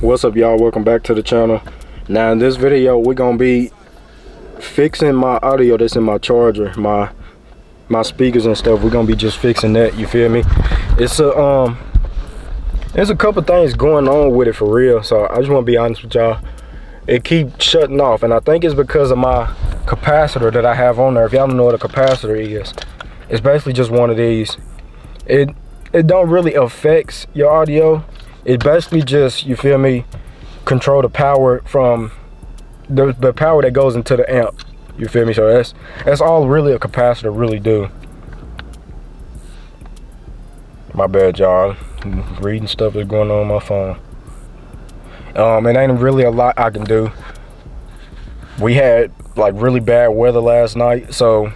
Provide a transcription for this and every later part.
What's up, y'all? Welcome back to the channel. Now in this video we're gonna be fixing my audio that's in my charger, my speakers and stuff. We're gonna be just fixing that, you feel me? It's a there's a couple things going on with it for real, so I just want to be honest with y'all. It keeps shutting off, and I think it's because of my capacitor that I have on there. If y'all don't know what a capacitor is, it's basically just one of these. It don't really affect your audio. It basically just, you feel me, control the power from the power that goes into the amp, you feel me? So that's all really a capacitor really do. My bad, y'all. Reading stuff that's going on my phone. It ain't really a lot I can do. We had like really bad weather last night, so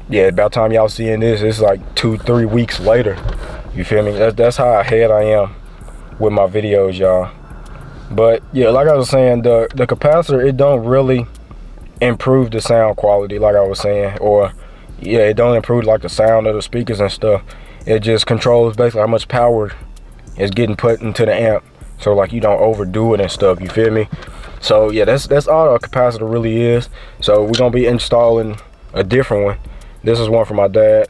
yeah, about time y'all seeing this, it's like 2-3 weeks later, you feel me? That's how ahead I am with my videos, y'all. But yeah, like I was saying, the capacitor, it don't really improve the sound quality, like I was saying, or yeah, it don't improve like the sound of the speakers and stuff. It just controls basically how much power is getting put into the amp, so like you don't overdo it and stuff, you feel me? So yeah, that's all a capacitor really is. So we're gonna be installing a different one. This is one for my dad.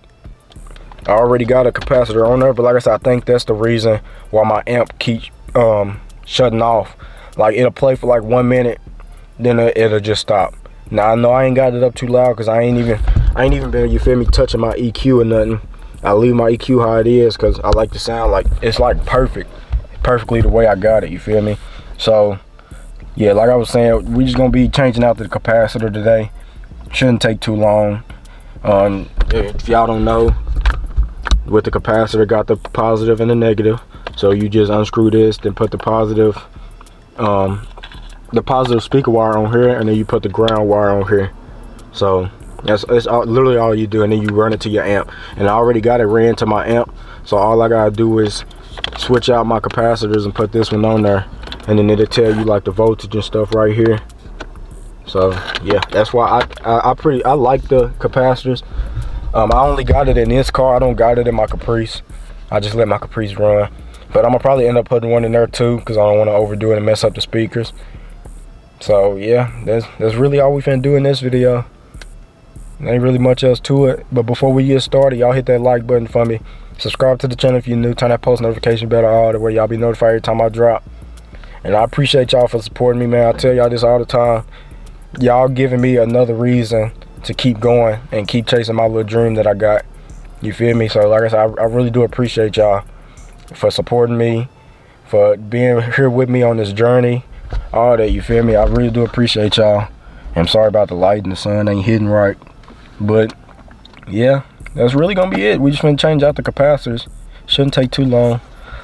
I already got a capacitor on there, but like I said, I think that's the reason why my amp keeps shutting off. Like it'll play for like 1 minute, then it'll just stop. Now I know I ain't got it up too loud because I ain't even been, you feel me, touching my EQ or nothing. I leave my EQ how it is because I like the sound, like it's like perfectly the way I got it, you feel me? So yeah, like I was saying, we just gonna be changing out the capacitor today. Shouldn't take too long. If y'all don't know, with the capacitor, got the positive and the negative. So you just unscrew this, then put the positive speaker wire on here, and then you put the ground wire on here. So that's literally all you do, and then you run it to your amp. And I already got it ran to my amp, so all I gotta do is switch out my capacitors and put this one on there, and then it'll tell you like the voltage and stuff right here. So yeah, that's why I like the capacitors. I only got it in this car. I don't got it in my Caprice. I just let my Caprice run, but I'm gonna probably end up putting one in there too because I don't want to overdo it and mess up the speakers. So yeah, that's really all we finna do in this video. There ain't really much else to it. But before we get started, y'all hit that like button for me. Subscribe to the channel if you're new. Turn that post notification bell on the way y'all be notified every time I drop. And I appreciate y'all for supporting me, man. I tell y'all this all the time. Y'all giving me another reason to keep going and keep chasing my little dream that I got. You feel me? So like I said, I really do appreciate y'all for supporting me, for being here with me on this journey, all that, you feel me? I really do appreciate y'all. I'm sorry about the light and the sun ain't hitting right. But yeah, that's really gonna be it. We just gonna change out the capacitors. Shouldn't take too long.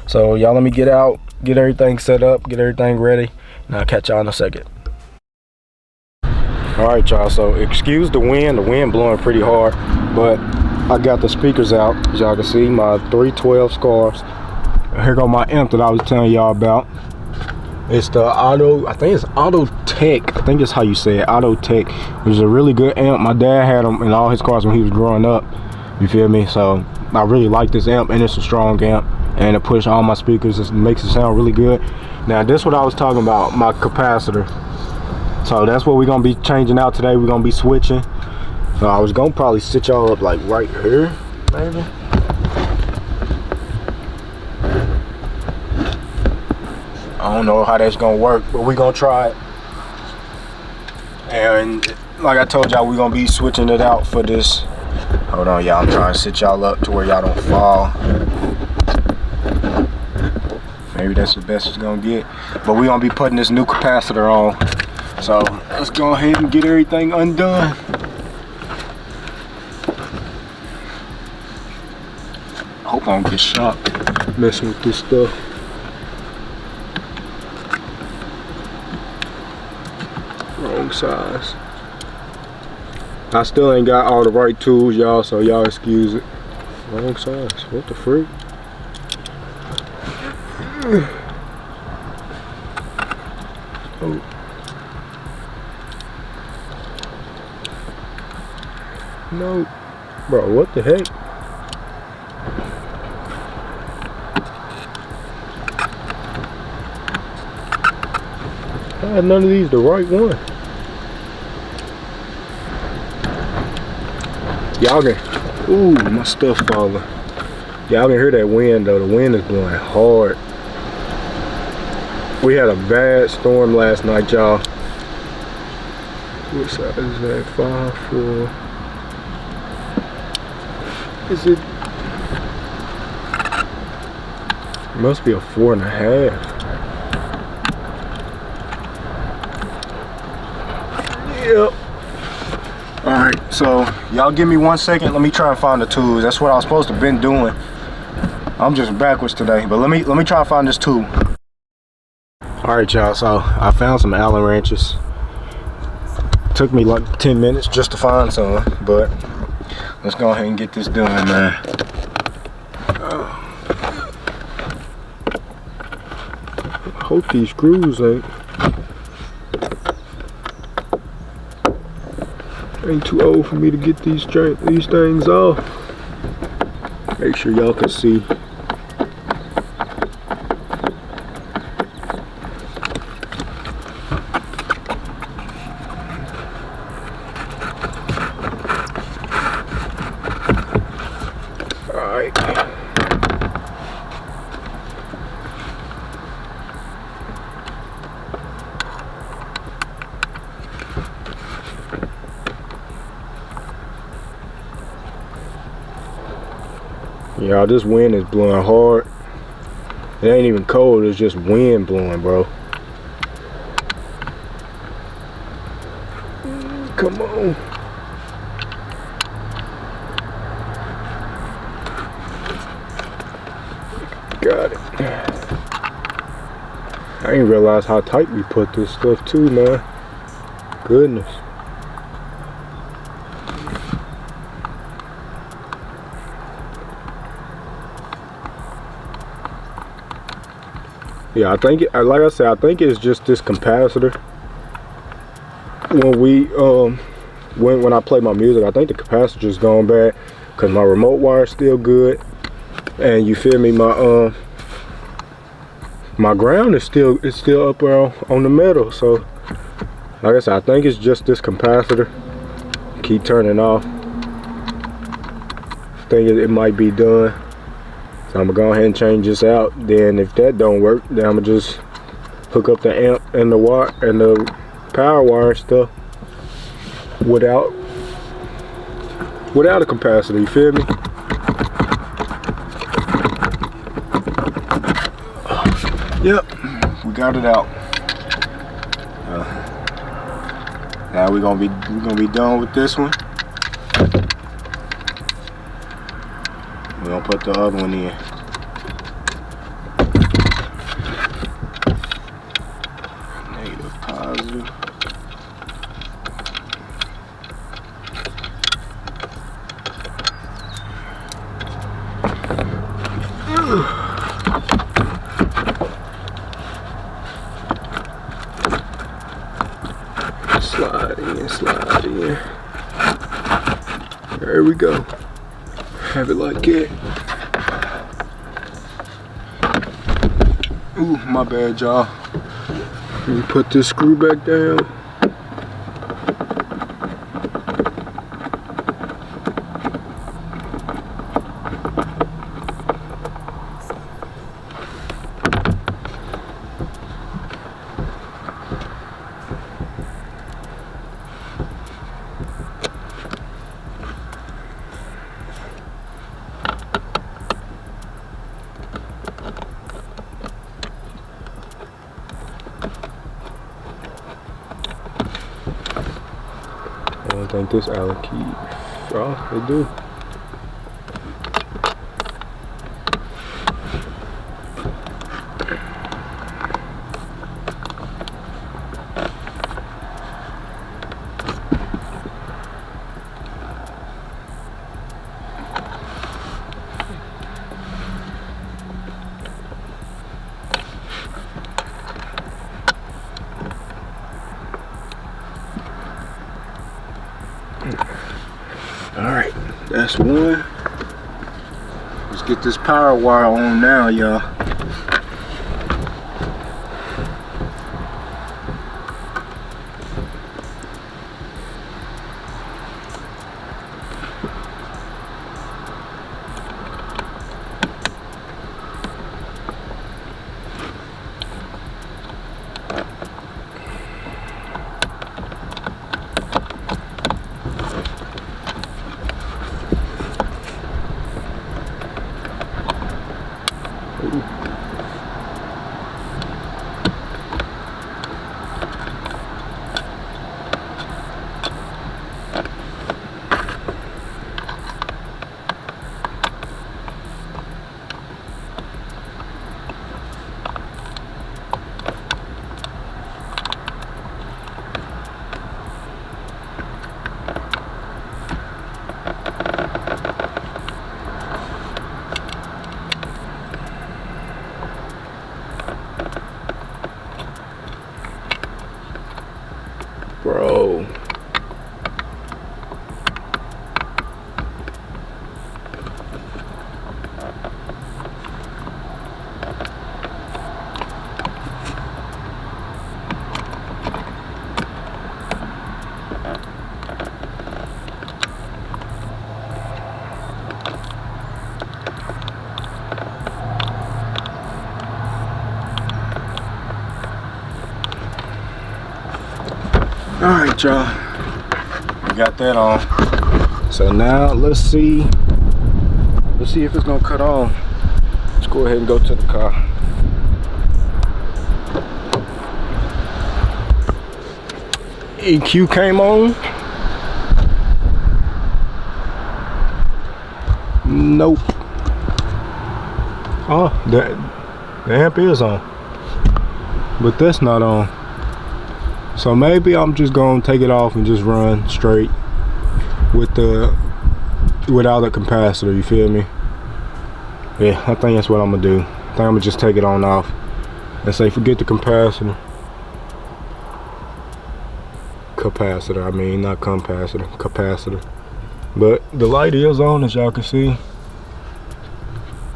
So y'all let me get out, get everything set up, get everything ready, and I'll catch y'all in a second. Alright y'all, so excuse the wind blowing pretty hard, but I got the speakers out. As y'all can see, my 312 scarves. Here go my amp that I was telling y'all about. It's the I think it's Auto Tech. I think that's how you say it, Auto Tech. Which is a really good amp. My dad had them in all his cars when he was growing up. You feel me? So I really like this amp, and it's a strong amp, and it pushes all my speakers. It makes it sound really good. Now this is what I was talking about, my capacitor. So that's what we're gonna be changing out today. We're gonna be switching. So I was gonna probably sit y'all up like right here, maybe. I don't know how that's gonna work, but we're gonna try it. And like I told y'all, we're gonna be switching it out for this. Hold on, y'all. I'm trying to sit y'all up to where y'all don't fall. Maybe that's the best it's gonna get. But we're gonna be putting this new capacitor on. So let's go ahead and get everything undone. I hope I don't get shot messing with this stuff. Wrong size. I still ain't got all the right tools, y'all, so y'all excuse it. Wrong size. What the freak? Oh. No. Bro, what the heck? None of these the right one. Y'all can, ooh, my stuff falling. Y'all can hear that wind though. The wind is blowing hard. We had a bad storm last night, y'all. What size is that? 5'4". Is it? It must be a 4.5. Yep. Alright, so y'all give me 1 second. Let me try and find the tools. That's what I was supposed to been doing. I'm just backwards today, but let me try and find this tool. Alright, y'all, so I found some Allen wrenches. Took me like 10 minutes just to find some, but let's go ahead and get this done, man. I hope these screws ain't too old for me to get these things off. Make sure y'all can see. Alright. Y'all, this wind is blowing hard. It ain't even cold, it's just wind blowing, bro. Come on. Got it. I didn't realize how tight we put this stuff too, man. Goodness. Yeah, I think, like I said, I think it's just this capacitor. When we, when I play my music, I think the capacitor's gone bad because my remote wire is still good, and you feel me, my ground is still up there on the metal. So, like I said, I think it's just this capacitor. Keep turning off. I think it might be done. So I'm gonna go ahead and change this out. Then if that don't work, then I'm gonna just hook up the amp and the wire and the power wire and stuff without a capacitor. You feel me? Yep, we got it out. Now we're gonna be done with this one. We're gonna put the other one in. Negative, positive. Slide in. There we go. Have it like it. Ooh, my bad, y'all. Let me put this screw back down. I don't think this Allen key. Oh, they do. Alright, that's one. Let's get this power wire on now, y'all. Alright, y'all. We got that on. So now let's see if it's gonna cut on. Let's go ahead and go to the car. EQ came on. Nope. Oh, the amp is on, but that's not on. So maybe I'm just gonna take it off and just run straight without the capacitor. You feel me? Yeah, I think that's what I'm gonna do. I think I'm gonna just take it on off and say forget the capacitor. I mean, not capacitor, capacitor. But the light is on, as y'all can see.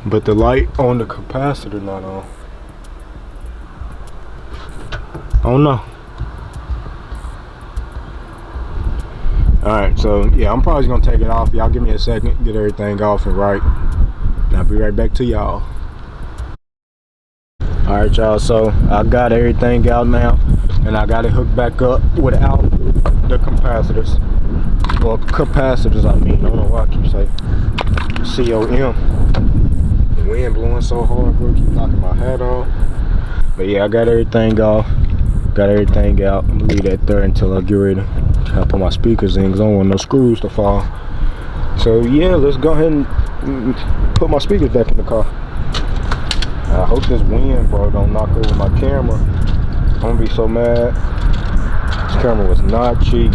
But the light on the capacitor not on. I don't know. Alright, so yeah, I'm probably gonna take it off. Y'all give me a second, get everything off and right. And I'll be right back to y'all. Alright, y'all, so I got everything out now. And I got it hooked back up without the capacitors. Well, capacitors, I mean. I don't know why I keep saying C-O-M. The wind blowing so hard, bro. Keep knocking my hat off. But yeah, I got everything off. Got everything out. I'm gonna leave that there until I get ready to put my speakers in, because I don't want no screws to fall. So yeah, let's go ahead and put my speakers back in the car. I hope this wind, bro, don't knock over my camera. I'm gonna be so mad. This camera was not cheap.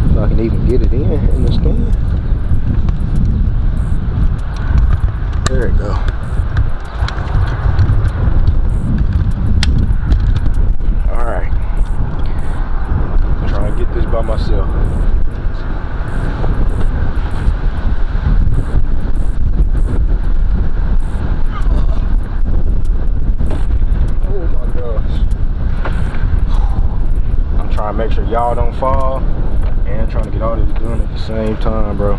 If I can even get it in the stand. There it go. Alright. Trying to get this by myself. Make sure y'all don't fall, and trying to get all this done at the same time, bro.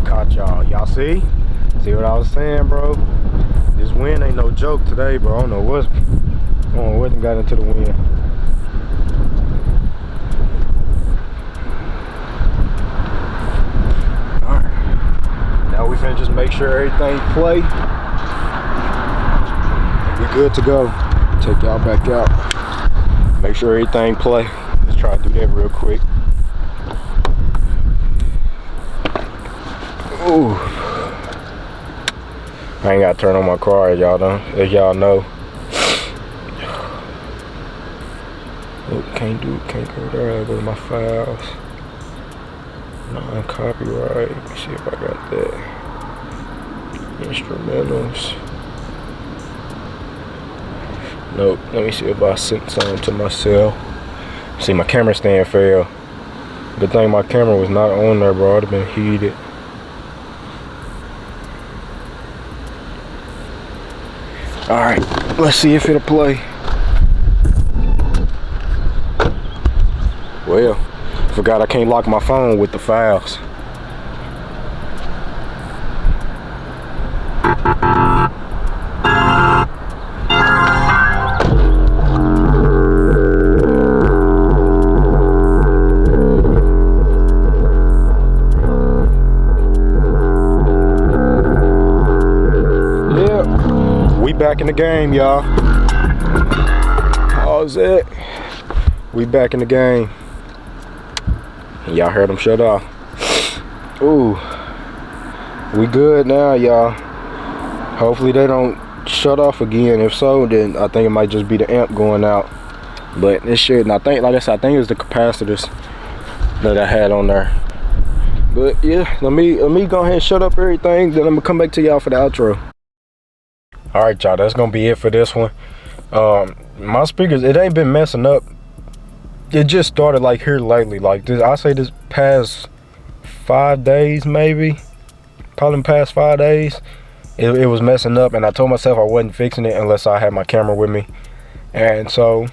Caught y'all see what I was saying, bro? This wind ain't no joke today, bro. I don't know what got into the wind. All right, now we finna just make sure everything play. Good to go. Take y'all back out. Make sure everything play. Let's try to do that real quick. Ooh. I ain't gotta turn on my car, as y'all know. Oh, can't go there. I go to my files. Non-copyright. Let me see if I got that. Instrumentals. Nope, let me see if I sent some to my cell. See, my camera stand fell. Good thing my camera was not on there, bro. I'd have been heated. Alright, let's see if it'll play. Well, forgot I can't lock my phone with the files. Back in the game, y'all. How's it? We back in the game. Y'all heard them shut off. Ooh, we good now, y'all. Hopefully they don't shut off again. If so, then I think it might just be the amp going out. But it shouldn't. I think, like I said, I think it was the capacitors that I had on there. But yeah, let me go ahead and shut up everything. Then I'm gonna come back to y'all for the outro. All right, y'all, that's gonna be it for this one. My speakers, it ain't been messing up. It just started like here lately, like this. I say this past 5 days, maybe, probably past 5 days. It was messing up, and I told myself I wasn't fixing it unless I had my camera with me. And so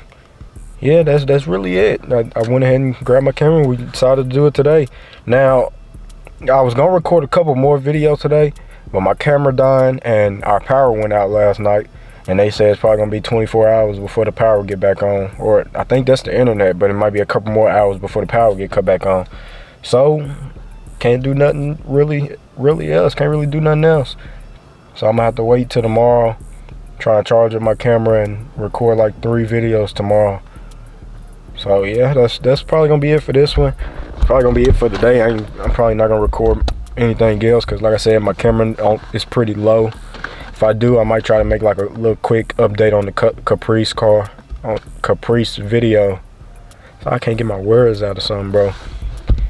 yeah, that's really it. I went ahead and grabbed my camera and we decided to do it today. Now, I was gonna record a couple more videos today, but my camera died and our power went out last night, and they said it's probably gonna be 24 hours before the power get back on, or I think that's the internet, but it might be a couple more hours before the power get cut back on. So can't do nothing really else. Can't really do nothing else. So I'm gonna have to wait till tomorrow, try and charge up my camera and record like 3 videos tomorrow. So yeah, that's probably gonna be it for this one. Probably gonna be it for today. I'm probably not gonna record anything else because, like I said, my camera is pretty low. If I do, I might try to make like a little quick update on the Caprice car, on Caprice video. So I can't get my words out or something, bro.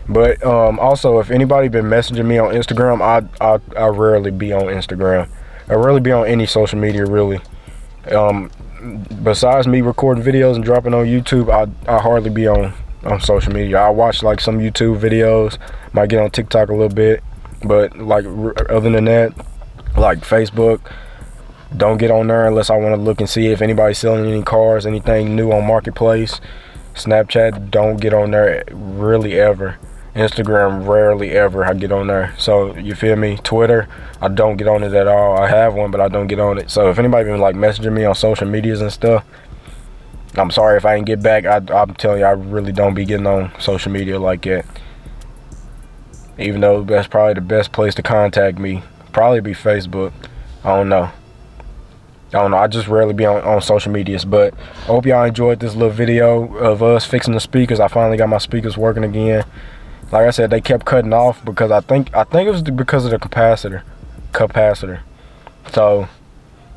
But also, if anybody been messaging me on Instagram, I rarely be on Instagram. I rarely be on any social media, really. Besides me recording videos and dropping on YouTube, I hardly be on social media. I watch like some YouTube videos, might get on TikTok a little bit, but like other than that, like Facebook, don't get on there unless I want to look and see if anybody's selling any cars, anything new on Marketplace. Snapchat, don't get on there really ever. Instagram, rarely ever I get on there. So you feel me? Twitter, I don't get on it at all. I have one, but I don't get on it. So if anybody been like messaging me on social medias and stuff, I'm sorry if I ain't get back. I'm telling you, I really don't be getting on social media like that. Even though that's probably the best place to contact me. Probably be Facebook. I don't know. I just rarely be on social medias. But I hope y'all enjoyed this little video of us fixing the speakers. I finally got my speakers working again. Like I said, they kept cutting off because I think it was because of the capacitor. So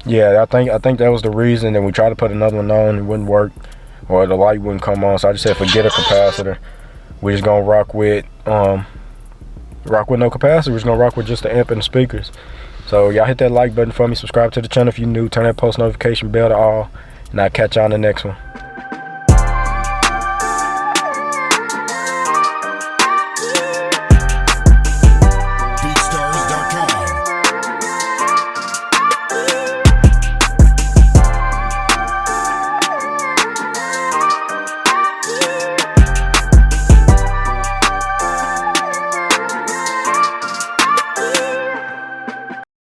yeah, I think that was the reason. And we tried to put another one on, it wouldn't work, or the light wouldn't come on. So I just said forget a capacitor. We're just gonna rock with no capacitor. We're just gonna rock with just the amp and the speakers. So y'all hit that like button for me, subscribe to the channel if you're new, turn that post notification bell to all, and I'll catch y'all on the next one.